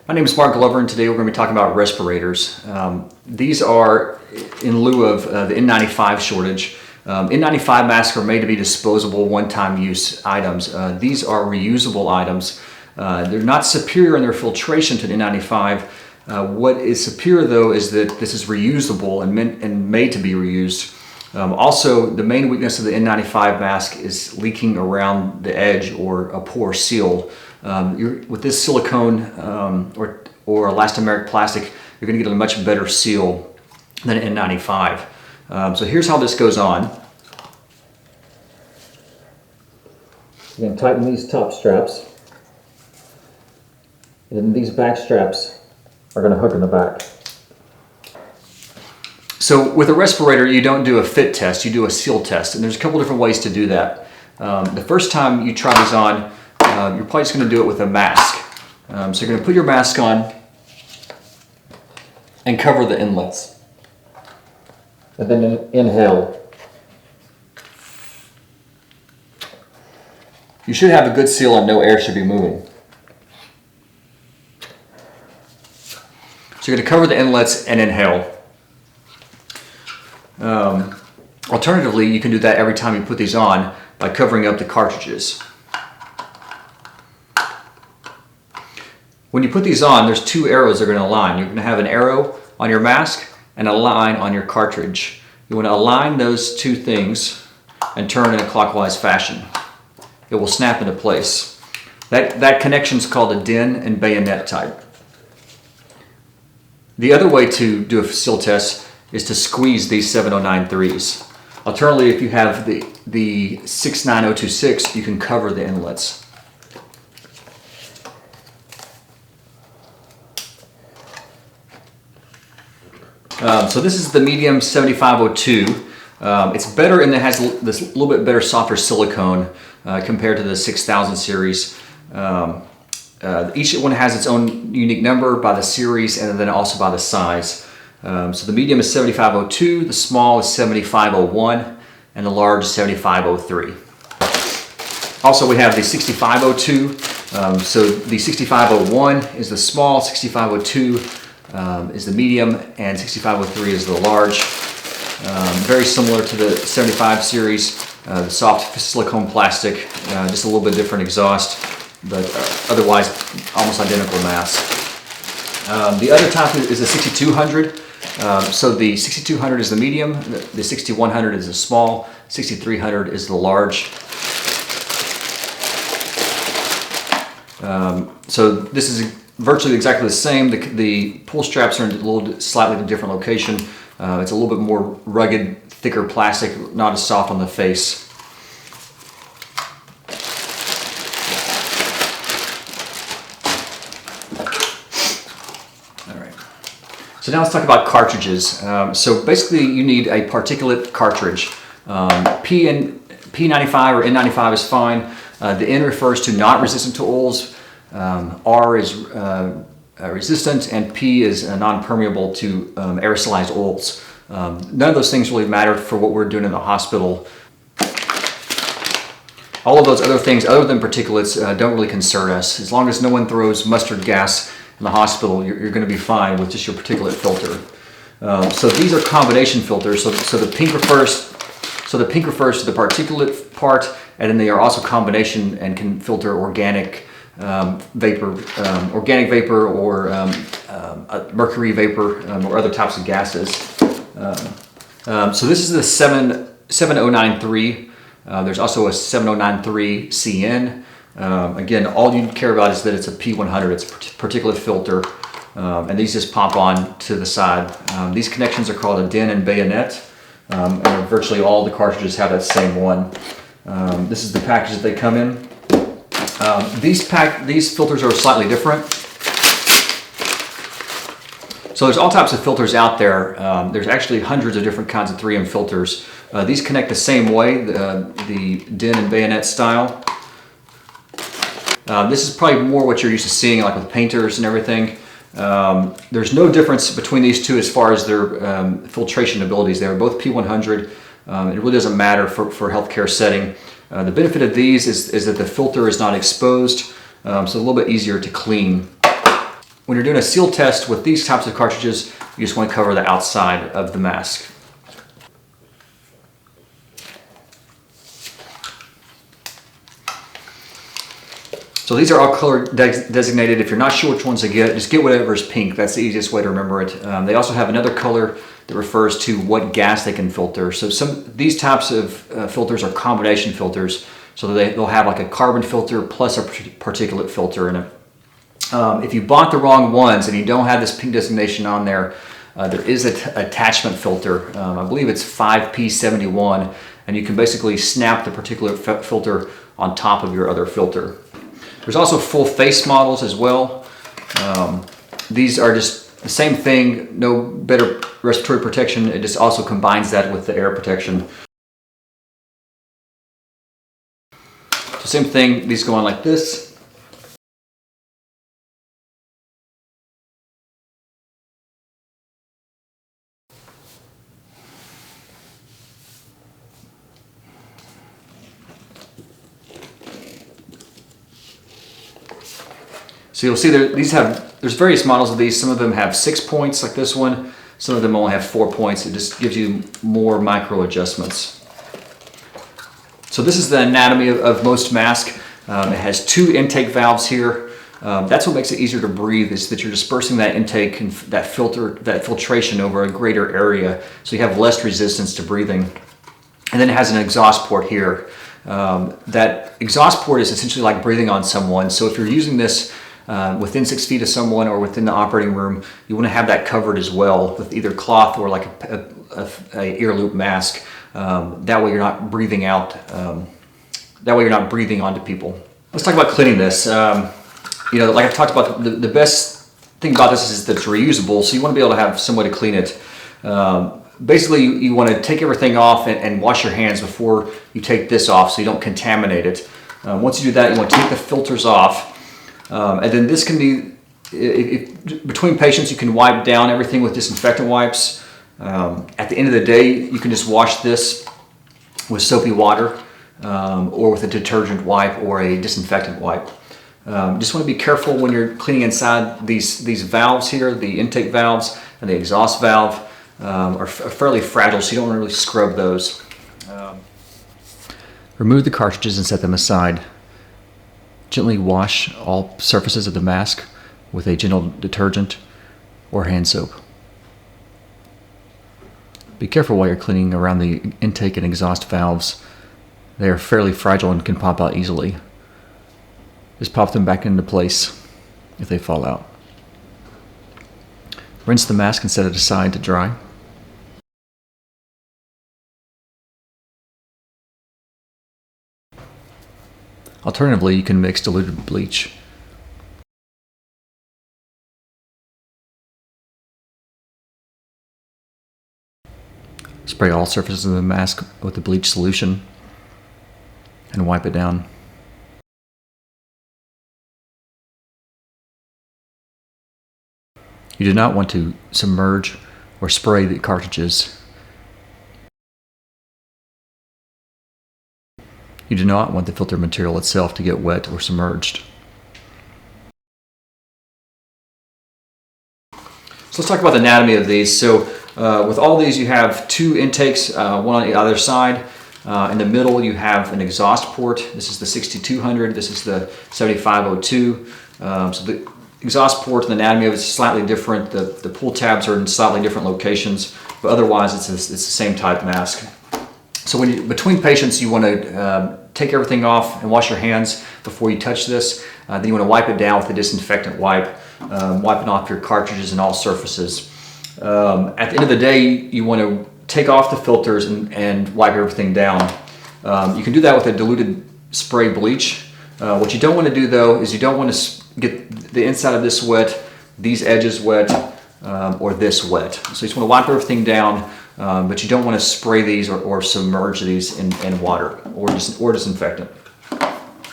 My name is Mark Glover, and today we're going to be talking about respirators. These are in lieu of the N95 shortage. N95 masks are made to be disposable, one-time use items. These are reusable items. They're not superior in their filtration to the N95. What is superior, though, is that this is reusable and made to be reused. Also, the main weakness of the N95 mask is leaking around the edge or a pore seal. With this silicone or elastomeric plastic, you're going to get a much better seal than an N95. So here's how this goes on. You're going to tighten these top straps, and then these back straps are going to hook in the back. So with a respirator, you don't do a fit test, you do a seal test, and there's a couple different ways to do that. The first time you try these on, you're probably just going to do it with a mask. So you're going to put your mask on and cover the inlets. And then inhale. You should have a good seal and no air should be moving. So you're going to cover the inlets and inhale. Alternatively, you can do that every time you put these on by covering up the cartridges. When you put these on, there's two arrows that are going to align. You're going to have an arrow on your mask and a line on your cartridge. You want to align those two things and turn in a clockwise fashion. It will snap into place. That connection is called a din and bayonet type. The other way to do a seal test is to squeeze these 709.3s. Alternatively, if you have the 69026, you can cover the inlets. So this is the medium 7502. It's better and it has this little bit better, softer silicone compared to the 6000 series. Each one has its own unique number by the series and then also by the size. So the medium is 7502, the small is 7501, and the large is 7503. Also, we have the 6502. So the 6501 is the small, 6502 is the medium, and 6503 is the large. Very similar to the 75 series, the soft silicone plastic, just a little bit different exhaust, but otherwise almost identical mass. The other type is the 6200. So the 6200 is the medium, the 6100 is the small, 6300 is the large. So this is virtually exactly the same. The pull straps are in a slightly different location. It's a little bit more rugged, thicker plastic, not as soft on the face. All right. So now let's talk about cartridges. So basically you need a particulate cartridge. P95 or N95 is fine. The N refers to not resistant to oils. R is resistant, and P is non-permeable to aerosolized oils. None of those things really matter for what we're doing in the hospital. All of those other things, other than particulates, don't really concern us. As long as no one throws mustard gas in the hospital, you're going to be fine with just your particulate filter. So these are combination filters. So the pink refers to the particulate part, and then they are also combination and can filter organic vapor or mercury vapor or other types of gases. So this is the 7093. There's also a 7093 CN. Again, all you care about is that it's a P100. It's a particulate filter, and these just pop on to the side. These connections are called a din and bayonet, and virtually all the cartridges have that same one. This is the package that they come in. These filters are slightly different. So there's all types of filters out there. There's actually hundreds of different kinds of 3M filters. These connect the same way, the din and bayonet style. This is probably more what you're used to seeing, like with painters and everything. There's no difference between these two as far as their filtration abilities. They are both P100. It really doesn't matter for healthcare setting. The benefit of these is that the filter is not exposed, so it's a little bit easier to clean. when you're doing a seal test with these types of cartridges, you just want to cover the outside of the mask. So these are all color designated. If you're not sure which ones to get, just get whatever is pink. That's the easiest way to remember it. They also have another color that refers to what gas they can filter. So these types of filters are combination filters. So they'll have like a carbon filter plus a particulate filter in it. If you bought the wrong ones and you don't have this pink designation on there, there is an attachment filter. I believe it's 5P71, and you can basically snap the particulate filter on top of your other filter. There's also full face models as well. These are just the same thing, no better respiratory protection. It just also combines that with the air protection. So same thing, these go on like this. So you'll see there's various models of these. Some of them have 6 points like this one. Some of them only have 4 points. It just gives you more micro adjustments. So this is the anatomy of most masks. It has 2 intake valves here. That's what makes it easier to breathe, is that you're dispersing that intake and that filtration over a greater area, so you have less resistance to breathing. And then it has an exhaust port here. That exhaust port is essentially like breathing on someone. So if you're using this within 6 feet of someone or within the operating room, you want to have that covered as well with either cloth or like a ear loop mask. That way you're not breathing out. That way you're not breathing onto people. Let's talk about cleaning this. Like I've talked about, the best thing about this is that it's reusable, so you want to be able to have some way to clean it. Basically, you want to take everything off and wash your hands before you take this off so you don't contaminate it. Once you do that, you want to take the filters off. And then this can be, between patients, you can wipe down everything with disinfectant wipes. At the end of the day, you can just wash this with soapy water or with a detergent wipe or a disinfectant wipe. Just want to be careful when you're cleaning inside these valves here. The intake valves and the exhaust valve are fairly fragile, so you don't want to really scrub those. Remove the cartridges and set them aside. Gently wash all surfaces of the mask with a gentle detergent or hand soap. Be careful while you're cleaning around the intake and exhaust valves. They are fairly fragile and can pop out easily. Just pop them back into place if they fall out. Rinse the mask and set it aside to dry. Alternatively, you can mix diluted bleach. Spray all surfaces of the mask with the bleach solution and wipe it down. You do not want to submerge or spray the cartridges. You do not want the filter material itself to get wet or submerged. So let's talk about the anatomy of these. So with all these, you have 2 intakes, one on the other side. In the middle, you have an exhaust port. This is the 6200. This is the 7502. So the exhaust port and the anatomy of it is slightly different. The pull tabs are in slightly different locations, but otherwise it's the same type mask. So when between patients, you want to take everything off and wash your hands before you touch this. Then you want to wipe it down with a disinfectant wipe, wiping off your cartridges and all surfaces. At the end of the day, you want to take off the filters and wipe everything down. You can do that with a diluted spray bleach. What you don't want to do though is you don't want to get the inside of this wet, these edges wet, or this wet. So you just want to wipe everything down, but you don't want to spray these or submerge these in water or disinfectant.